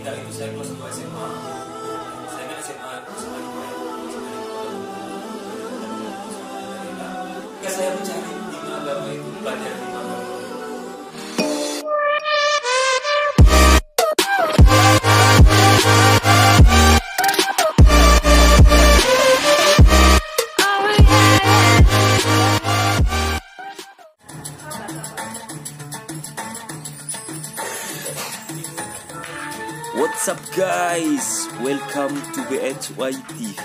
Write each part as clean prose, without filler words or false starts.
ketika itu saya kelas 2 SMA. Saya kan SMA sama juga ya. Ya saya mencari di mana agama itu, belajar di mana. What's up guys, welcome to BHY TV.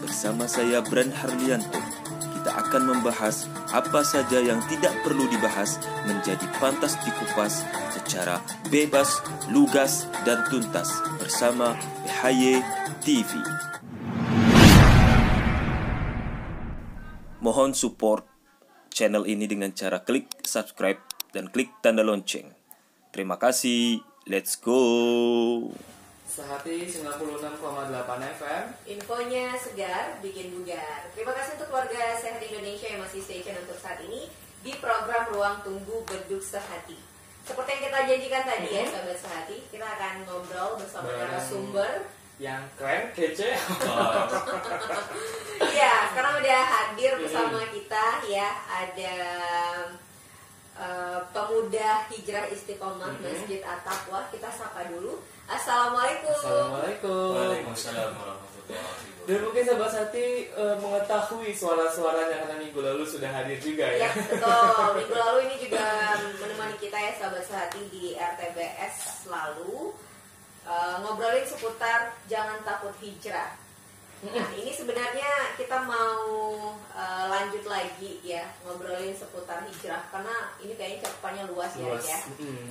Bersama saya Bran Harlianto. Kita akan membahas apa saja yang tidak perlu dibahas menjadi pantas dikupas secara bebas, lugas, dan tuntas bersama BHY TV. Mohon support channel ini dengan cara klik subscribe dan klik tanda lonceng. Terima kasih. Let's go. Sehati 96,8 FM. Infonya segar, bikin bugar. Terima kasih untuk keluarga Sehat Indonesia yang masih stay tune untuk saat ini di program Ruang Tunggu Beduk Sehati. Seperti yang kita janjikan tadi ya, sahabat Sehati, kita akan ngobrol bersama narasumber Yang keren, kece. Ya, sekarang udah hadir bersama kita ya, ada pemuda hijrah istiqomah Masjid At-Taqwa. Kita sapa dulu. Assalamualaikum. Assalamualaikum. Waalaikumsalam warahmatullahi wabarakatuh. Dan mungkin sahabat Sati mengetahui suara-suaranya karena minggu lalu sudah hadir juga ya. Ya, betul. Minggu lalu ini juga menemani kita ya sahabat Sehati di RTBS lalu, ngobrolin seputar jangan takut hijrah. Nah, ini sebenarnya kita mau lanjut lagi ya, ngobrolin seputar hijrah karena ini kayaknya cakupannya luas ya.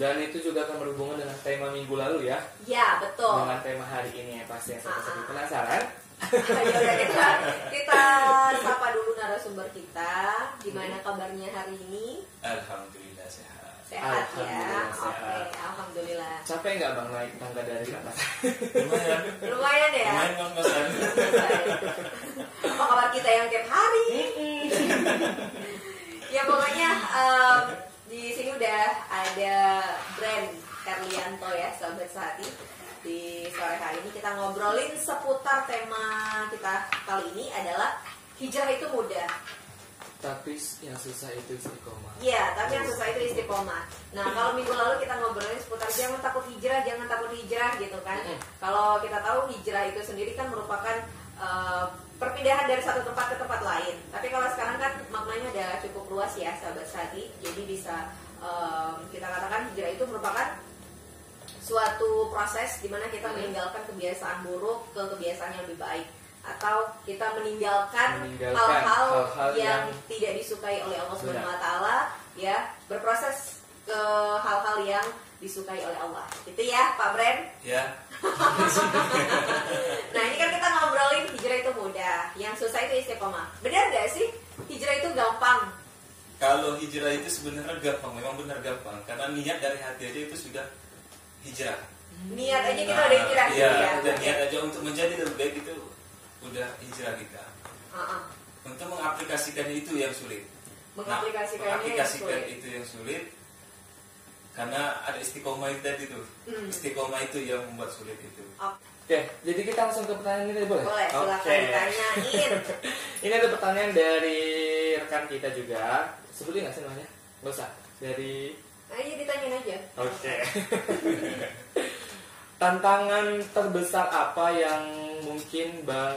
Dan itu juga akan berhubungan dengan tema minggu lalu ya. Ya, betul. Dengan tema hari ini ya, pasti yang Sati penasaran. Ya udah, kita sapa dulu narasumber kita. Gimana kabarnya hari ini? Alhamdulillah sehat. Sehat ya. Alhamdulillah, sehat. Oke, alhamdulillah. Capek nggak bang naik tangga dari atas? Lumayan. Lumayan ya. Lumayan ngos-ngosan. Apa kabar kita yang tiap hari? Ya pokoknya di sini udah ada Bran Harlianto ya, sahabat Sehati. Di sore hari ini kita ngobrolin seputar tema kita kali ini adalah hijrah itu mudah. Tapi yang susah itu istiqomah. Iya, tapi yang susah itu istiqomah. Nah, kalau minggu lalu kita ngobrolin seputar jangan takut hijrah gitu kan. Kalau kita tahu hijrah itu sendiri kan merupakan perpindahan dari satu tempat ke tempat lain. Tapi kalau sekarang kan maknanya udah cukup luas ya, sahabat Sehati. Jadi bisa kita katakan hijrah itu merupakan suatu proses di mana kita meninggalkan kebiasaan buruk ke kebiasaan yang lebih baik, atau kita meninggalkan hal-hal yang tidak disukai oleh Allah Subhanahu wa taala ya, berproses ke hal-hal yang disukai oleh Allah. Gitu ya, Pak Bran? Ya. Nah, ini kan kita ngobrolin hijrah itu mudah, yang susah itu istiqomah. Benar gak sih? Hijrah itu gampang. Kalau hijrah itu sebenarnya gampang, memang benar gampang. Karena niat dari hati aja itu sudah hijrah. Niat aja kita udah hijrah gitu ya. ya. Udah niat aja untuk menjadi lebih baik itu udah hijrah kita. Untuk mengaplikasikannya itu yang sulit. Mengaplikasikannya itu yang sulit. Karena ada istiqomah itu tadi tuh. Istiqomah itu yang membuat sulit itu. Oke, jadi kita langsung ke pertanyaan ini boleh? Boleh, silakan ditanyain. Ini ada pertanyaan dari rekan kita juga. Sebutin nggak sih namanya? Nggak usah. Dari Ayo ditanyain aja. Oke. Tantangan terbesar apa yang mungkin Bang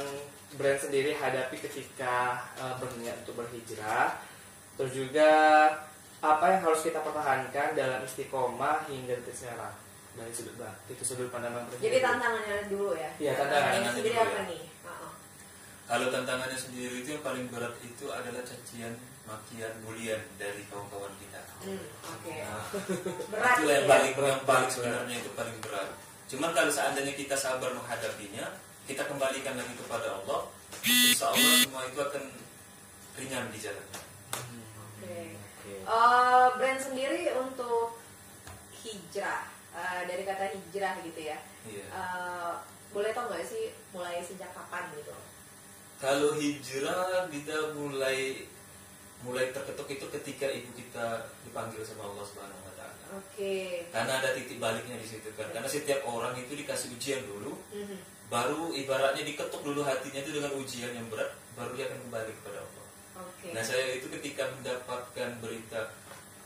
Bran sendiri hadapi ketika berniat untuk berhijrah? Terus juga apa yang harus kita pertahankan dalam istiqomah hingga detik sekarang? Dari sudut Bang, itu sudut pandang Bang Bran. Jadi tantangannya dulu ya. Iya, tantangannya sendiri dulu apa ya. nih? Kalau tantangannya sendiri itu yang paling berat itu adalah cacian, makian, bulian dari kawan-kawan kita. Oke. Nah, Berat itu ya. yang paling sebenarnya itu paling berat. Cuman kalau seandainya kita sabar menghadapinya, kita kembalikan lagi kepada Allah, insya Allah semua itu akan ringan di jalan. Oke. Brand sendiri untuk hijrah, dari kata hijrah gitu ya. Iya. Boleh tau nggak sih mulai sejak kapan gitu? Kalau hijrah kita mulai terketuk itu ketika ibu kita dipanggil sama Allah Subhanahu Wa Taala. Oke. Karena ada titik baliknya di situ kan. Karena setiap orang itu dikasih ujian dulu, baru ibaratnya diketuk dulu hatinya itu dengan ujian yang berat, baru dia akan kembali kepada Allah. Oke. Nah saya itu ketika mendapatkan berita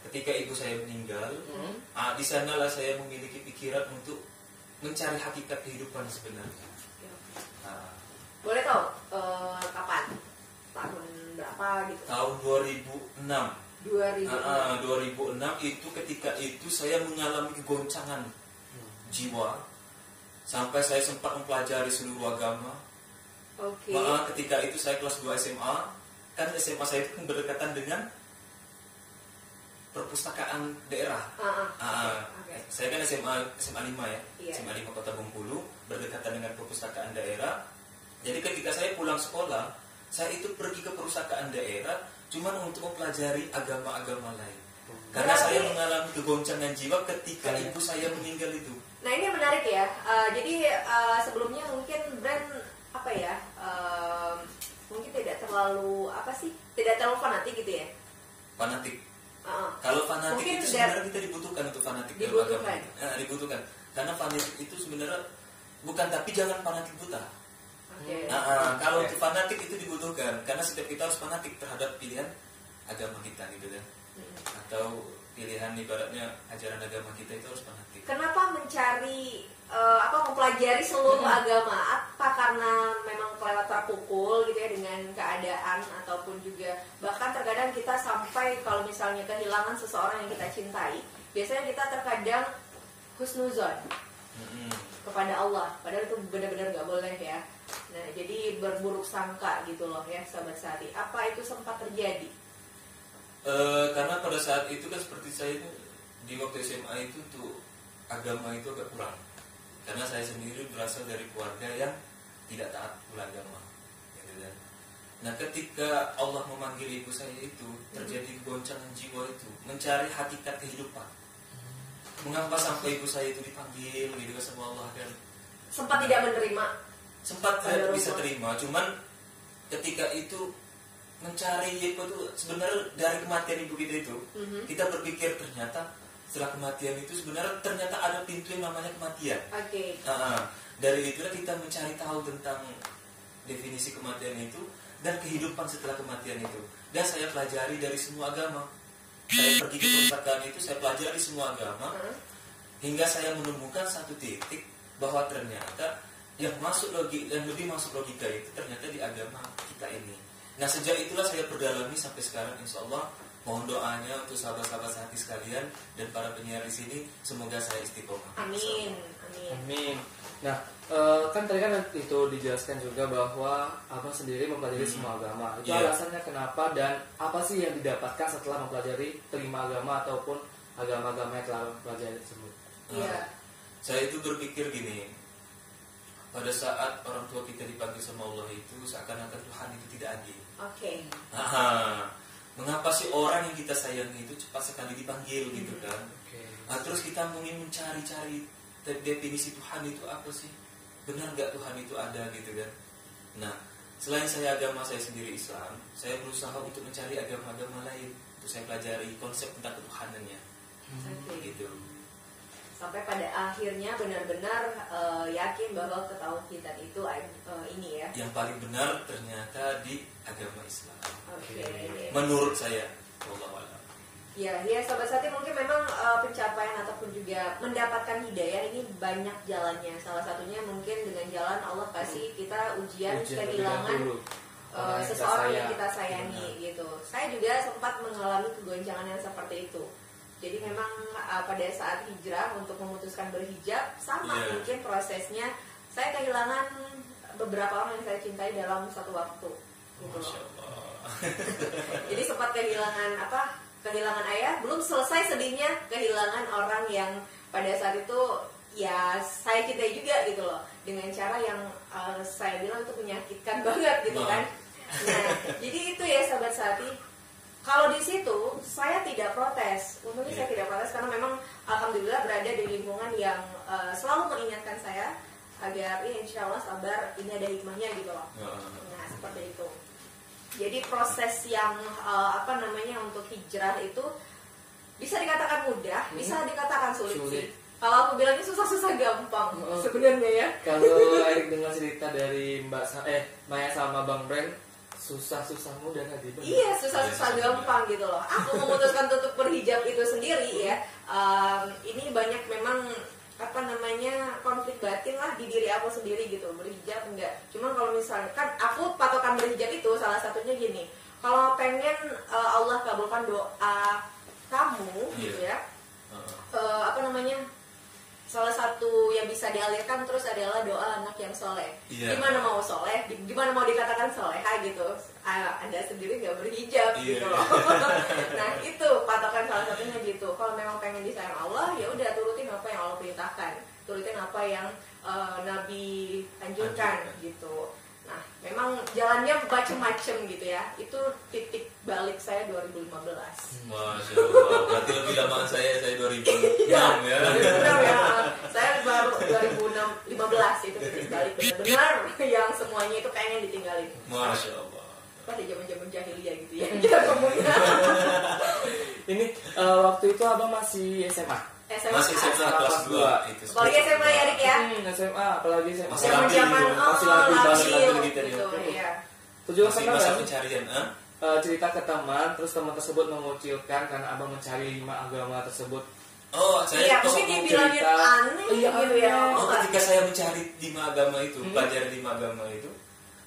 ketika ibu saya meninggal, di sanalah saya memiliki pikiran untuk mencari hakikat kehidupan sebenarnya. Nah, Boleh tahu kapan? Tahun berapa gitu? tahun 2006. 2000. 2006 itu ketika itu saya mengalami kegoncangan jiwa sampai saya sempat mempelajari seluruh agama. Oke. Ketika itu saya kelas 2 SMA, kan SMA saya itu berdekatan dengan perpustakaan daerah. Oke. Saya kan SMA 5 ya, Iya. SMA 5 Kota Bengkulu, berdekatan dengan perpustakaan daerah. Jadi ketika saya pulang sekolah, saya itu pergi ke perpustakaan daerah cuman untuk mempelajari agama-agama lain. Karena Berarti- saya mengalami kegoncangan jiwa ketika ibu saya meninggal itu. Nah ini menarik ya. Jadi sebelumnya mungkin brand apa ya? Mungkin tidak terlalu tidak terlalu fanatik gitu ya. Fanatik. Uh-uh. Kalau fanatik Mungkin itu tidak- sebenarnya kita dibutuhkan untuk fanatik dalam Dibutuhkan. agama. Dibutuhkan. Karena fanatik itu sebenarnya bukan, tapi jangan fanatik buta. Oke. Kalau untuk fanatik itu dibutuhkan, karena setiap kita harus fanatik terhadap pilihan agama kita gitu kan. Atau pilihan ibaratnya ajaran agama kita itu harus fanatik. Kenapa mencari mempelajari seluruh agama? Apa karena memang kelewat terpukul gitu ya dengan keadaan, ataupun juga bahkan terkadang kita sampai kalau misalnya kehilangan seseorang yang kita cintai, biasanya kita terkadang husnuzon kepada Allah, padahal itu benar-benar nggak boleh ya. Nah jadi berburuk sangka gitu loh ya sahabat Sari. Apa itu sempat terjadi? Karena pada saat itu kan seperti saya itu di waktu SMA itu tuh agama itu agak kurang. Karena saya sendiri berasal dari keluarga yang tidak taat pula agama, gitu kan. Nah ketika Allah memanggil ibu saya itu terjadi goncangan jiwa itu mencari hakikat kehidupan. Mengapa sampai ibu saya itu dipanggil gitu kan sama Allah kan? Sempat tidak menerima. Sempat tidak bisa terima, cuman ketika itu mencari ibu itu sebenarnya dari kematian ibu kita itu kita berpikir ternyata setelah kematian itu sebenarnya ternyata ada pintu yang namanya kematian. Oke. Dari itulah kita mencari tahu tentang definisi kematian itu dan kehidupan setelah kematian itu. Dan saya pelajari dari semua agama. Saya pergi ke perpustakaan itu, saya pelajari semua agama hingga saya menemukan satu titik bahwa ternyata yang lebih masuk logika itu ternyata di agama kita ini. Nah sejak itulah saya berdalami sampai sekarang, insya Allah. Mohon doanya untuk sahabat-sahabat hati sekalian dan para penyiar di sini, semoga saya istiqomah. Amin. Amin. Nah, kan tadi kan itu dijelaskan juga bahwa Abang sendiri mempelajari semua agama. Itu Iya. alasannya kenapa dan apa sih yang didapatkan setelah mempelajari kelima agama ataupun agama-agama yang telah mempelajari tersebut? Iya. Saya itu berpikir gini, pada saat orang tua kita dipanggil sama Allah itu seakan-akan Tuhan itu tidak adil. Oke. Mengapa sih orang yang kita sayangi itu cepat sekali dipanggil gitu kan? Terus kita ingin mencari-cari definisi Tuhan itu apa sih? Benar nggak Tuhan itu ada gitu kan? Nah, selain saya agama saya sendiri Islam, saya berusaha untuk mencari agama-agama lain untuk saya pelajari konsep tentang ketuhanannya. Oke. Gitu. Sampai pada akhirnya benar-benar yakin bahwa ketauhidan itu ini ya. Yang paling benar ternyata di agama Islam. Oke. Menurut saya, wallahu a'lam. Ya, Sobat Sati, mungkin memang pencapaian ataupun juga mendapatkan hidayah ini banyak jalannya. Salah satunya mungkin dengan jalan Allah kasih kita ujian kehilangan seseorang yang kita sayangi gitu. Saya juga sempat mengalami kegoncangan yang seperti itu. Jadi memang pada saat hijrah untuk memutuskan berhijab sama mungkin prosesnya. Saya kehilangan beberapa orang yang saya cintai dalam satu waktu gitu loh. Masya Allah. Jadi sempat kehilangan ayah, belum selesai sedihnya kehilangan orang yang pada saat itu ya saya cintai juga gitu loh, dengan cara yang saya bilang itu menyakitkan banget gitu kan. Nah jadi itu ya sahabat Sati, kalau di situ saya tidak protes, untungnya saya tidak protes karena memang alhamdulillah berada di lingkungan yang selalu mengingatkan saya agar insya Allah sabar, ini ada hikmahnya gitu loh. Nah seperti itu. Jadi proses yang untuk hijrah itu bisa dikatakan mudah, bisa dikatakan sulit Sulit. sih. Kalau aku bilangnya susah-susah gampang sebenarnya ya. Kalau Erik dengar cerita dari Maya sama Bang Bren, susah-susah mudah tadi. Benar. Iya, susah-susah gampang gitu loh. Aku memutuskan untuk berhijab itu sendiri ya. Ini banyak memang konflik batin lah di diri aku sendiri gitu. Berhijab enggak. Cuman kalau misalnya kan aku patokan berhijab itu salah satunya gini. Kalau pengen Allah kabulkan doa kamu gitu ya. Salah satu yang bisa dialirkan terus adalah doa anak yang soleh. Gimana mau soleh? Gimana mau dikatakan soleha gitu? Anda sendiri nggak berhijab gitu loh. Nah itu patokan salah satunya gitu. Kalau memang pengen disayang Allah, ya udah turutin apa yang Allah perintahkan, turutin apa yang Nabi anjurkan gitu. Nah, memang jalannya macem-macem gitu ya. Itu titik balik saya 2015. Masya Allah, berarti lebih lama saya 2006 ya. Benar ya. Saya baru 2015 itu titik balik benar-benar yang semuanya itu pengen ditinggalin. Masya Allah. Pada zaman-zaman jahiliyah gitu ya. Kita ngomongnya. Ini waktu itu Abang masih SMA. Masih SMA kelas 2 itu. Apalagi SMA ya Rik ya. SMA, apalagi SMA. Masih labil Zaman-zaman gitu. Masih labil banget, labil labil gitu ya. Itu juga Masih pernah masa kan pencarian, cerita ke teman, terus teman tersebut mengucilkan karena Abang mencari 5 agama tersebut. Oh, saya Iya, mungkin dibilangin cerita. aneh gitu ya. ketika saya mencari 5 agama itu, pelajari 5 agama itu,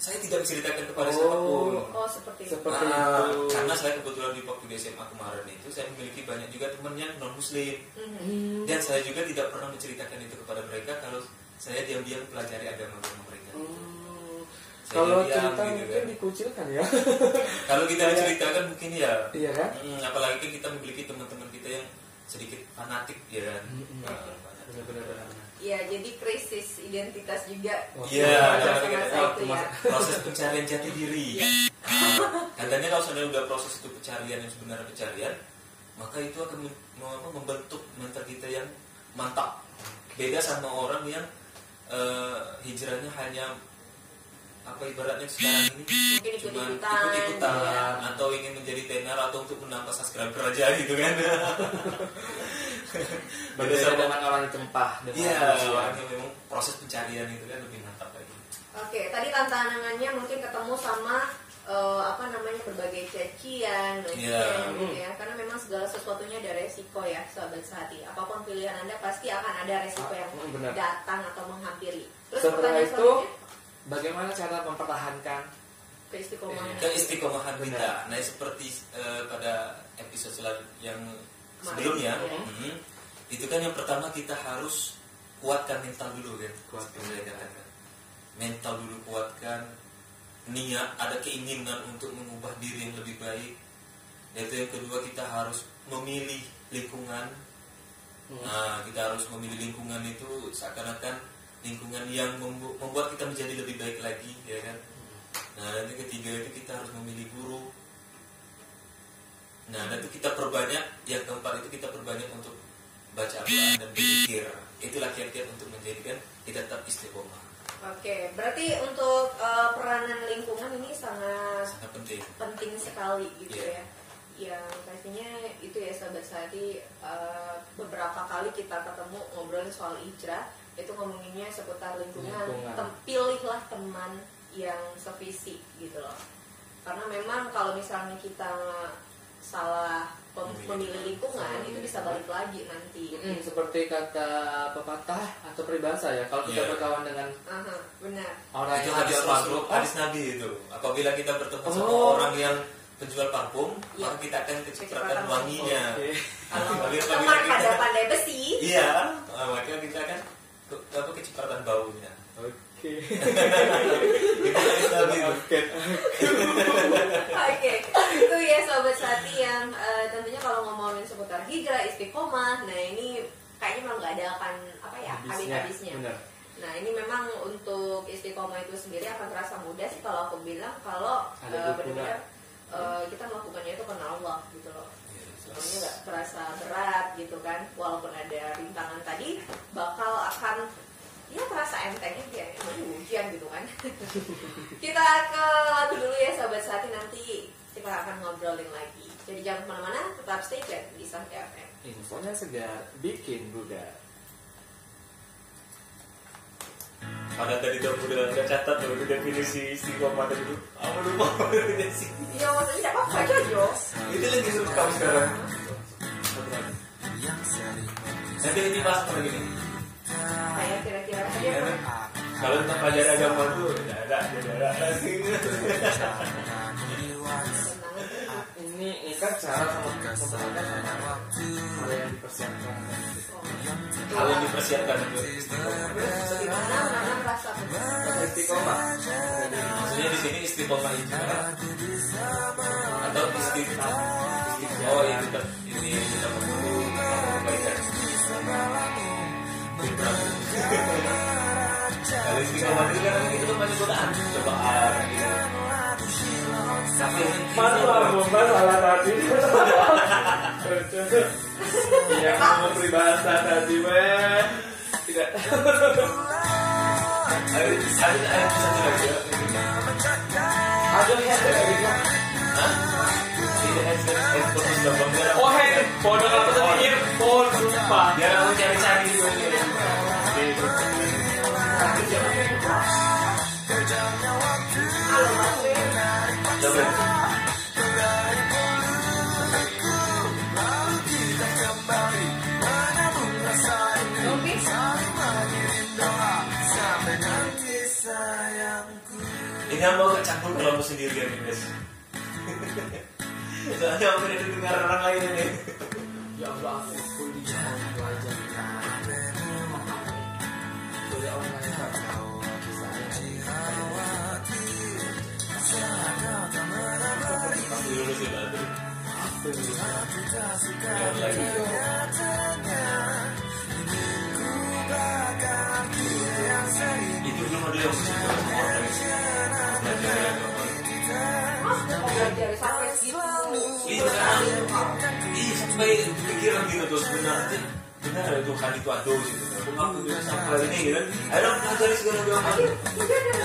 saya tidak menceritakan kepada siapapun. Oh, seperti itu. Seperti itu. Karena saya kebetulan di waktu di SMA kemarin itu saya memiliki banyak juga teman yang non muslim dan saya juga tidak pernah menceritakan itu kepada mereka kalau saya diam-diam pelajari agama mereka. Saya Kalau diam, cerita gitu mungkin kan. dikucilkan ya. Kalau kita menceritakan mungkin ya, Iya kan? apalagi kan kita memiliki teman-teman kita yang sedikit fanatik ya kan. Benar-benar. Ya, jadi krisis identitas juga. Iya, Masa-masa itu ya. proses pencarian jati diri. Katanya kalau sudah udah proses itu pencarian yang sebenarnya pencarian, maka itu akan membentuk mental kita yang mantap. Beda sama orang yang hijrahnya hanya ibaratnya sekarang ini Mungkin cuma ikut-ikutan, ikut-ikutan ya. atau ingin menjadi tenar atau untuk menambah subscriber aja gitu kan. Berbeda dengan orang yang cempah. Iya, orang yang memang proses pencarian itu kan lebih mantap lagi. Oke, tadi tantangannya mungkin ketemu sama berbagai cacian, gitu ya. Karena memang segala sesuatunya ada resiko ya, sahabat sehati. Apapun pilihan Anda pasti akan ada resiko yang datang atau menghampiri. Terus Setelah pertanyaan itu, selanjutnya, bagaimana cara mempertahankan keistiqomahan. Keistiqomahan kita. Nah, seperti pada episode yang sebelumnya, itu kan yang pertama kita harus kuatkan mental dulu kan. Mental dulu kuatkan, niat, ada keinginan untuk mengubah diri yang lebih baik. Dan itu yang kedua, kita harus memilih lingkungan. Nah, kita harus memilih lingkungan itu seakan-akan lingkungan yang membuat kita menjadi lebih baik lagi, ya kan. Nah, dan yang ketiga itu kita harus memilih guru. Nah, dan itu kita perbanyak. Yang keempat itu kita perbanyak untuk baca Al-Quran dan berzikir. Itulah kiat-kiat untuk menjadikan kita tetap istiqomah. Oke, berarti untuk peranan lingkungan ini sangat penting sekali gitu ya. Yang pastinya itu ya sahabat sehati, beberapa kali kita ketemu ngobrolin soal hijrah, itu ngomonginnya seputar lingkungan. Pilihlah teman yang sevisi gitu loh. Karena memang kalau misalnya kita salah memilih lingkungan, itu bisa balik lagi nanti. Seperti kata pepatah atau peribahasa ya, kalau kita berkawan dengan benar. orang itu yang jual parfum, hadis Nabi itu. Apabila kita bertemu sama orang yang penjual parfum, maka kita akan kecipratan wanginya. Kalau teman pandai besi, iya, maka kita akan kecipratan baunya. Oke. Itu hadis Nabi. Oke, itu ya sahabat sehati yang tentunya kalau ngomongin seputar hijrah, istiqomah, nah ini kayaknya memang nggak ada akan habis-habisnya. Nah ini memang untuk istiqomah itu sendiri akan terasa mudah sih kalau aku bilang, kalau benar-benar kita melakukannya itu karena Allah gitu loh. Sebenarnya nggak terasa berat gitu kan, walaupun ada rintangan tadi, bakal akan terasa enteng aja, ujian gitu kan. Kita ke lagu dulu ya sahabat sehati, nanti kita akan ngobrolin lagi. Jadi jangan kemana-mana, tetap stay tune di Sahja FM. Infonya segar, bikin bugar. Pada tadi udah catat tuh definisi istiqomah itu. Apa lupa definisi? Iya, maksudnya tidak apa-apa aja, Jo. Itu lagi suruh kamu sekarang. Nanti ini bahas apa lagi nih? Kayak kira-kira saja. Iya, kalau tentang pelajaran agama tuh tidak ada. Ini kan cara sama yang dipersiapkan. Hal yang dipersiapkan itu. Bagaimana menanam rasa Istiqomah. Maksudnya di sini istiqomah itu atau istiqomah. Oh ini kita perlu kebaikan. Kalau istiqomah itu kan itu kan masih cobaan gitu. Masalah masalah tadi. Yang mau peribahasa tadi mah tidak. Ada satu lagi ya. Ada headset gitu. Hah? Ini headphone sudah bangga. Oh headphone apa tadi? Earphone lupa. Biar aku cari-cari dulu ini. Halo, Mas Win. Coba. Nubis. Ini mau kecampur kalau aku sendirian nih guys. Soalnya aku udah dengar orang lain ini. Ya Allah, aku kuliah belajar. Kuliah online. Pasti lulus ya tadi. Itu belum ada yang musik Mas, mau belajar sampai segitu. Iya sampai pikiran gitu tuh sebenarnya benar itu Tuhan itu ada gitu. Aku ngaku dia sampai ini gitu. Ayo pelajari segala agama.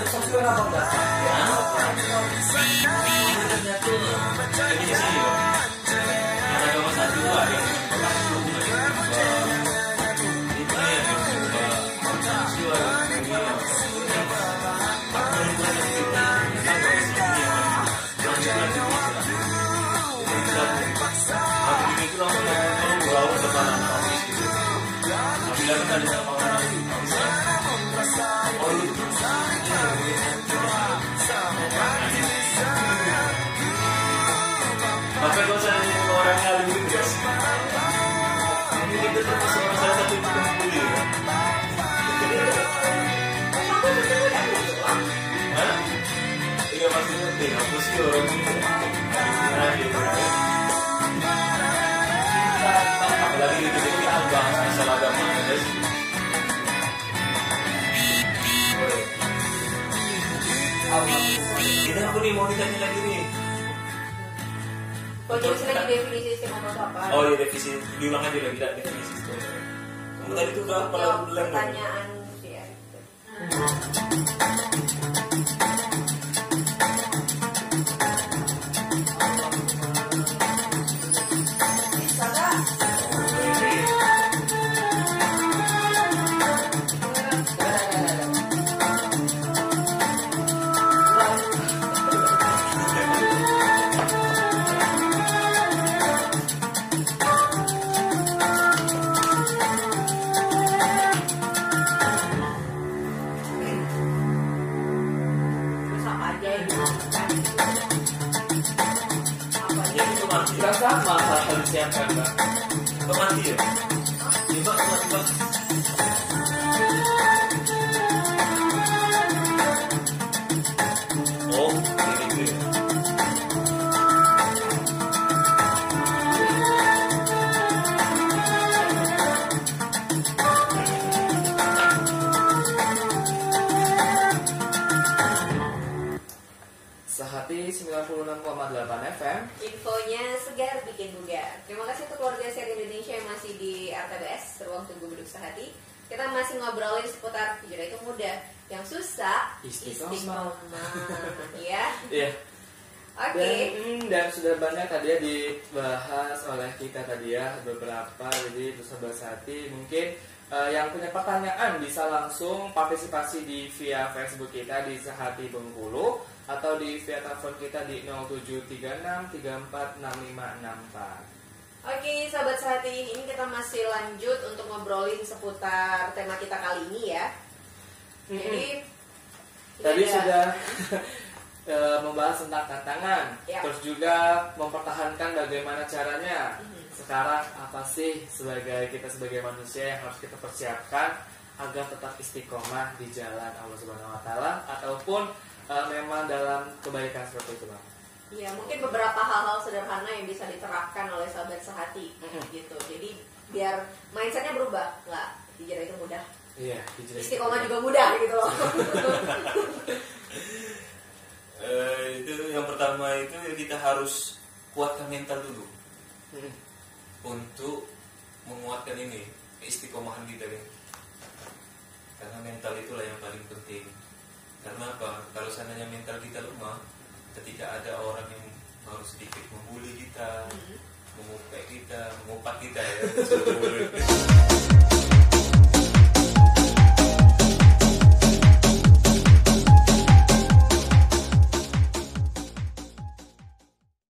Sampai apa enggak? Ya. Sebenarnya tuh ini di sini loh. Yang agama satu ada yang maka gak usah nanya ke orang yang lebih guys. Ini kita termasuk salah satu pembuli ya. Hah? Iya maksudnya aku sih orang ini nah gitu ya. Apalagi kita bahas masalah agama guys. Ini aku nih mau ditanya lagi nih. Kalau jadi lagi definisi istiqomah itu apa? Oh iya definisi, diulang aja lagi tidak definisi itu. Kamu tadi tuh udah Jawab belum pertanyaan ya. Bisa nggak? Terus apa aja yang dilakukan? Apa aja? Ya itu mati. Kita sama saat disiapkan, Mbak. Itu mati ya. Coba coba. Oh, ini gitu ya. Sehati 96,8 FM. Infonya segar bikin bugar. Terima kasih untuk keluarga Seri Indonesia yang masih di RTBS Ruang Tunggu Beduk Sehati. Kita masih ngobrolin seputar hijrah itu mudah, yang susah Istiqomah. ya. Iya. Dan sudah banyak tadi ya dibahas oleh kita tadi ya beberapa. Jadi untuk Sobat Sehati mungkin yang punya pertanyaan bisa langsung partisipasi di via Facebook kita di Sehati Bengkulu atau di via telepon kita di 0736346564. Oke, Sobat Sehati, ini kita masih lanjut untuk ngobrolin seputar tema kita kali ini ya. Jadi tadi sudah membahas tentang tantangan, terus juga mempertahankan bagaimana caranya. Sekarang apa sih kita sebagai manusia yang harus kita persiapkan agar tetap istiqomah di jalan Allah Subhanahu Wa Taala ataupun memang dalam kebaikan seperti itu, Bang? Ya, mungkin beberapa hal-hal sederhana yang bisa diterapkan oleh Sobat Sehati, gitu. Jadi biar mindsetnya berubah, nggak hijrah itu mudah. Iya, hijrah istiqomah juga mudah gitu loh. Itu yang pertama itu kita harus kuatkan mental dulu untuk menguatkan ini istiqomahan kita kan. Karena mental itulah yang paling penting. Karena apa? Kalau seandainya mental kita lemah, ketika ada orang yang baru sedikit membuli kita, mengupak kita ya.